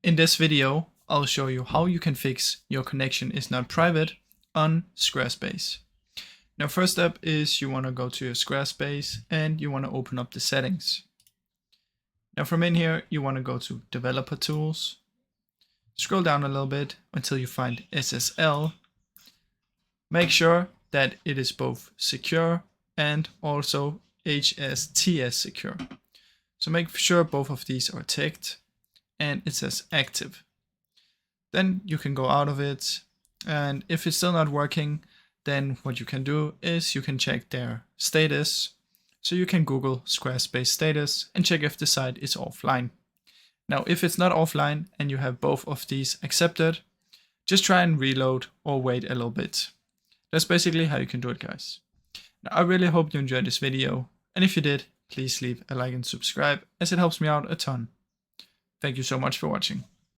In this video, I'll show you how you can fix your connection is not private on Squarespace. Now, first step is you want to go to your Squarespace and you want to open up the settings. Now from in here, you want to go to Developer Tools, scroll down a little bit until you find SSL. Make sure that it is both secure and also HSTS secure. So make sure both of these are ticked and it says active. Then you can go out of it, and if it's still not working, then what you can do is you can check their status. So you can Google Squarespace status and check if the site is offline. Now, if it's not offline and you have both of these accepted, just try and reload or wait a little bit. That's basically how you can do it, guys. Now, I really hope you enjoyed this video, and if you did, please leave a like and subscribe, as it helps me out a ton. Thank you so much for watching.